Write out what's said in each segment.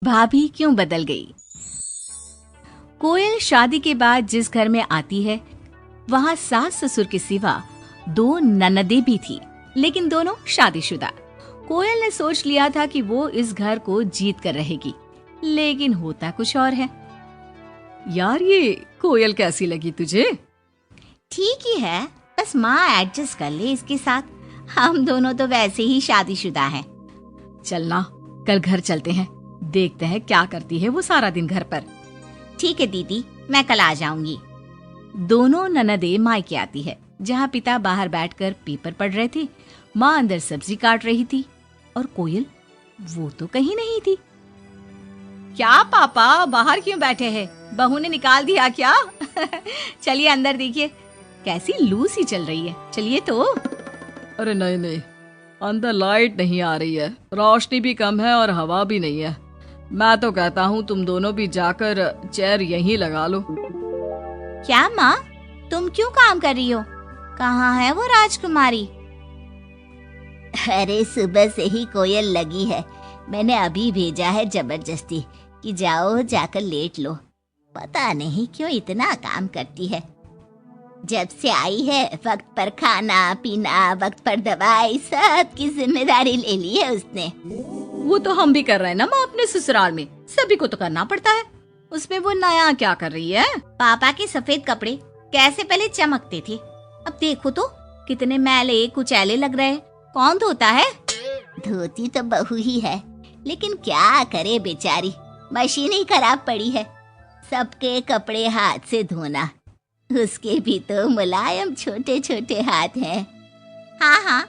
भाभी क्यों बदल गई। कोयल शादी के बाद जिस घर में आती है वहाँ सास ससुर के सिवा 2 ननदें भी थी, लेकिन दोनों शादीशुदा। कोयल ने सोच लिया था कि वो इस घर को जीत कर रहेगी, लेकिन होता कुछ और है। यार ये कोयल कैसी लगी तुझे? ठीक ही है, बस माँ एडजस्ट कर ले इसके साथ। हम दोनों तो वैसे ही शादीशुदा हैं। चलना कल घर चलते हैं, देखते हैं क्या करती है वो सारा दिन घर पर। ठीक है दीदी, मैं कल आ जाऊंगी। दोनों ननदें मायके आती है, जहाँ पिता बाहर बैठकर पेपर पढ़ रहे थे, माँ अंदर सब्जी काट रही थी और कोयल वो तो कहीं नहीं थी। क्या पापा बाहर क्यों बैठे हैं? बहू ने निकाल दिया क्या? चलिए अंदर देखिए, कैसी लू सी चल रही है। चलिए तो। अरे नहीं नहीं, अंदर लाइट नहीं आ रही है, रोशनी भी कम है और हवा भी नहीं है। मैं तो कहता हूँ तुम दोनों भी जाकर चेयर यहीं लगा लो। क्या माँ, तुम क्यों काम कर रही हो? कहाँ है वो राजकुमारी? अरे सुबह से ही कोयल लगी है, मैंने अभी भेजा है जबरदस्ती कि जाओ जाकर लेट लो। पता नहीं क्यों इतना काम करती है। जब से आई है वक्त पर खाना पीना, वक्त पर दवाई, सब की जिम्मेदारी ले ली है उसने। वो तो हम भी कर रहे हैं ना माँ, अपने ससुराल में सभी को तो करना पड़ता है। उसमें वो नया क्या कर रही है? पापा के सफेद कपड़े कैसे पहले चमकते थे, अब देखो तो कितने मैले कुचैले लग रहे हैं। कौन धोता है? धोती तो बहू ही है, लेकिन क्या करे बेचारी, मशीन ही खराब पड़ी है। सबके कपड़े हाथ से धोना, उसके भी तो मुलायम छोटे छोटे हाथ हैं। हाँ हाँ,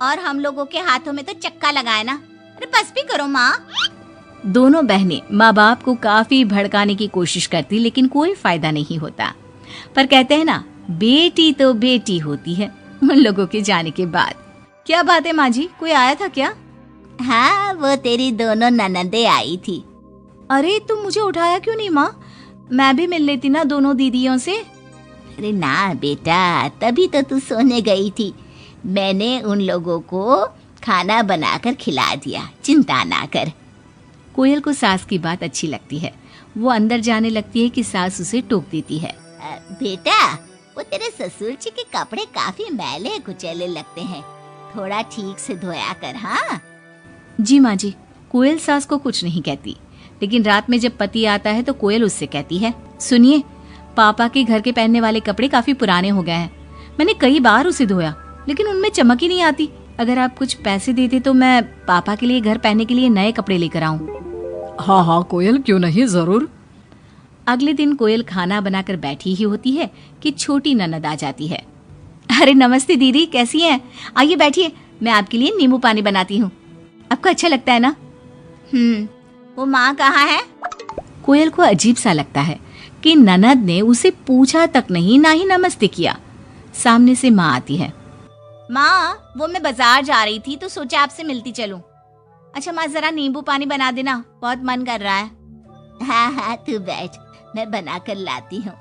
और हम लोगों के हाथों में तो चक्का लगाए ना। अरे बस भी करो माँ। दोनों बहनें माँ बाप को काफी भड़काने की कोशिश करती, लेकिन कोई फायदा नहीं होता। पर कहते हैं ना, बेटी तो बेटी होती है उन लोगों के जाने के बाद। क्या बात है माँ जी, कोई आया था क्या? हाँ, वो तेरी दोनों ननदें आई थी। अरे तुम मुझे उठाया क्यों नहीं माँ? मैं भी मिल लेती ना दोनों दीदियों से। अरे ना बेटा, तभी तो तू सोने गई थी। मैंने उन लोगों को खाना बनाकर खिला दिया, चिंता ना कर। कोयल को सास की बात अच्छी लगती है, वो अंदर जाने लगती है कि सास उसे टोक देती है। बेटा, वो तेरे ससुर जी के कपड़े काफी मैले कुचैले लगते हैं, थोड़ा ठीक से धोया कर। हाँ जी माँ जी। कोयल सास को कुछ नहीं कहती, लेकिन रात में जब पति आता है तो कोयल उससे कहती है, सुनिए, पापा के घर के पहनने वाले कपड़े काफी पुराने हो गए हैं। मैंने कई बार उसे धोया, लेकिन उनमें चमक ही नहीं आती। अगर आप कुछ पैसे देते तो मैं पापा के लिए घर पहनने के लिए नए कपड़े लेकर आऊं। हाँ हाँ कोयल, क्यों नहीं, जरूर। अगले दिन कोयल खाना बनाकर बैठी ही होती है कि छोटी ननद आ जाती है। अरे नमस्ते दीदी, कैसी हैं? आइए बैठिए, मैं आपके लिए नींबू पानी बनाती हूँ, आपको अच्छा लगता है ना? वो माँ कहाँ है? कोयल को अजीब सा लगता है कि ननद ने उसे पूछा तक नहीं, ना ही नमस्ते किया। सामने से माँ आती है। माँ, वो मैं बाजार जा रही थी तो सोचा आपसे मिलती चलूं। अच्छा माँ, जरा नींबू पानी बना देना, बहुत मन कर रहा है। हाँ हाँ तू बैठ, मैं बना कर लाती हूँ।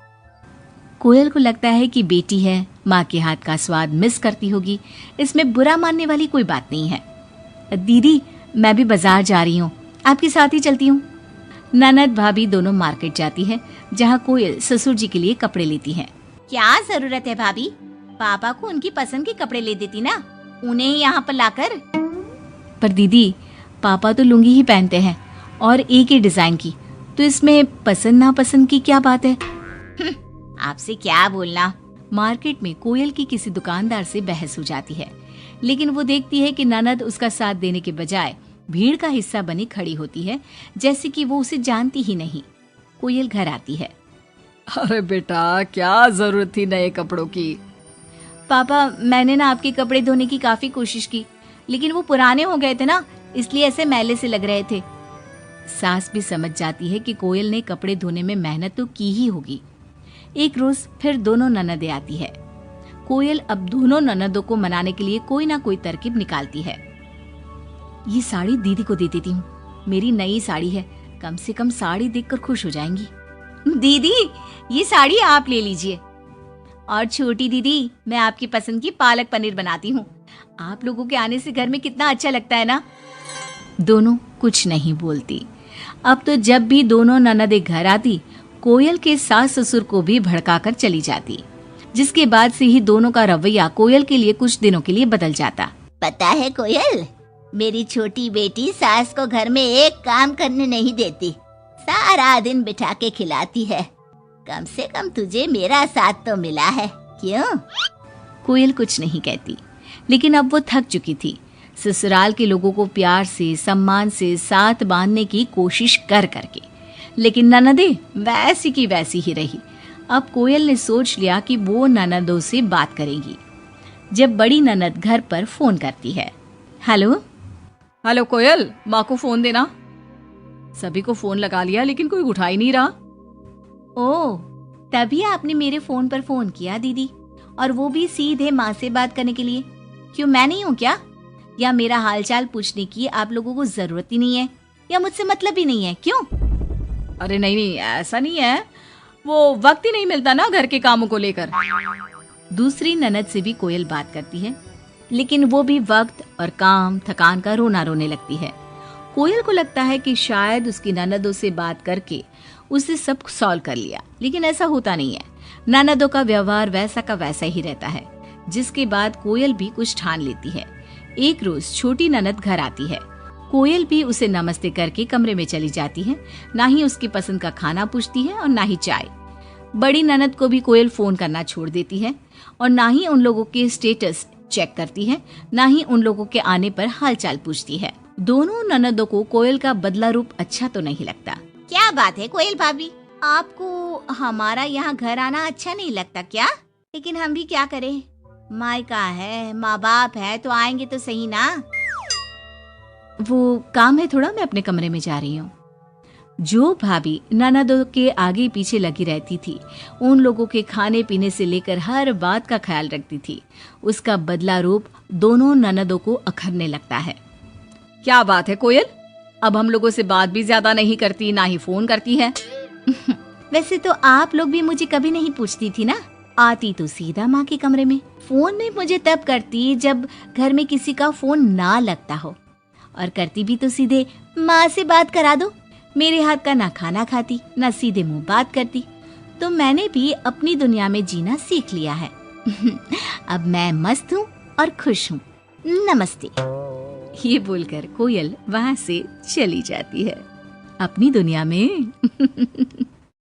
कोयल को लगता है कि बेटी है, माँ के हाथ का स्वाद मिस करती होगी। इसमें बुरा मानने वाली कोई बात नहीं है। दीदी, मैं भी बाजार जा रही हूँ, आपके साथ ही चलती हूँ। ननद भाभी दोनों मार्केट जाती है, जहाँ कोयल ससुर जी के लिए कपड़े लेती है। क्या जरूरत है भाभी, पापा को उनकी पसंद के कपड़े ले देती ना, उन्हें ही यहाँ पर लाकर। पर दीदी, पापा तो लुंगी ही पहनते हैं और एक ही डिजाइन की, तो इसमें पसंद नापसंद की क्या बात है? आपसे क्या बोलना। मार्केट में कोयल की किसी दुकानदार से बहस हो जाती है, लेकिन वो देखती है कि ननद उसका साथ देने के बजाय भीड़ का हिस्सा बनी खड़ी होती है, जैसे कि वो उसे जानती ही नहीं। कोयल घर आती है। अरे बेटा, क्या जरूरत थी नए कपड़ों की? पापा, मैंने ना आपके कपड़े धोने की काफी कोशिश की, लेकिन वो पुराने हो गए थे ना, इसलिए ऐसे मैले से लग रहे थे। सास भी समझ जाती है कि कोयल ने कपड़े धोने में मेहनत तो की ही होगी। एक रोज फिर दोनों ननदें आती है। कोयल अब दोनों ननदों को मनाने के लिए कोई ना कोई तरकीब निकालती है। ये साड़ी दीदी को दे देती हूँ, मेरी नई साड़ी है, कम से कम साड़ी देखकर खुश हो जाएंगी। दीदी, ये साड़ी आप ले लीजिए। और छोटी दीदी, मैं आपकी पसंद की पालक पनीर बनाती हूँ, आप लोगों के आने से घर में कितना अच्छा लगता है ना। दोनों कुछ नहीं बोलती। अब तो जब भी दोनों ननदें घर आती, कोयल के सास ससुर को भी भड़काकर चली जाती, जिसके बाद से ही दोनों का रवैया कोयल के लिए कुछ दिनों के लिए बदल जाता। पता है कोयल, मेरी छोटी बेटी सास को घर में एक काम करने नहीं देती, सारा दिन बिठा के खिलाती है। कम से कम तुझे मेरा साथ तो मिला है, क्यों? कोयल कुछ नहीं कहती, लेकिन अब वो थक चुकी थी। ससुराल के लोगों को प्यार से सम्मान से साथ बांधने की कोशिश कर करके, लेकिन ननदें वैसी की वैसी ही रही। अब कोयल ने सोच लिया कि वो ननदों से बात करेगी। जब बड़ी ननद घर पर फोन करती है। हेलो हेलो कोयल, माँ को फोन देना। सभी को फोन लगा लिया लेकिन कोई उठा ही नहीं रहा। ओह, तभी आपने मेरे फोन पर फोन किया दीदी, और वो भी सीधे माँ से बात करने के लिए। क्यों, मैं नहीं हूँ क्या? या मेरा हालचाल पूछने की आप लोगों को जरूरत ही नहीं है, या मुझसे मतलब ही नहीं है? क्यों? अरे नहीं नहीं, ऐसा नहीं है, वो वक्त ही नहीं मिलता ना घर के कामों को लेकर। दूसरी ननद से भी कोयल बात करती है, लेकिन वो भी वक्त और काम थकान का रोना रोने लगती है। कोयल को लगता है कि शायद उसकी ननदों से बात करके उसे सब सॉल्व कर लिया, लेकिन ऐसा होता नहीं है। ननदों का व्यवहार वैसा का वैसा ही रहता है। जिसके बाद कोयल भी कुछ ठान लेती है। एक रोज छोटी ननद घर आती है। कोयल भी उसे नमस्ते करके कमरे में चली जाती है। ना ही उसकी पसंद का खाना पूछती है और ना ही चाय। बड़ी ननद को भी कोयल फोन करना छोड़ देती है, और ना ही उन लोगों के स्टेटस चेक करती है, ना ही उन लोगों के आने पर हालचाल पूछती है। दोनों ननदों को कोयल का बदला रूप अच्छा तो नहीं लगता। क्या बात है कोयल भाभी, आपको हमारा यहाँ घर आना अच्छा नहीं लगता क्या? लेकिन हम भी क्या करें, मायका है, माँ बाप है, तो आएंगे तो सही ना। वो काम है थोड़ा, मैं अपने कमरे में जा रही हूँ। जो भाभी ननदों के आगे पीछे लगी रहती थी, उन लोगों के खाने पीने से लेकर हर बात का ख्याल रखती थी, उसका बदला रूप दोनों ननदों को अखरने लगता है। क्या बात है कोयल, अब हम लोगों से बात भी ज्यादा नहीं करती, ना ही फोन करती है। वैसे तो आप लोग भी मुझे कभी नहीं पूछती थी ना, आती तो सीधा माँ के कमरे में। फोन नहीं मुझे तब करती जब घर में किसी का फोन ना लगता हो, और करती भी तो सीधे माँ से बात करा दो। मेरे हाथ का ना खाना खाती, ना सीधे मुंह बात करती। तो मैंने भी अपनी दुनिया में जीना सीख लिया है। अब मैं मस्त हूँ और खुश हूँ। नमस्ते। ये बोलकर कोयल वहां से चली जाती है अपनी दुनिया में।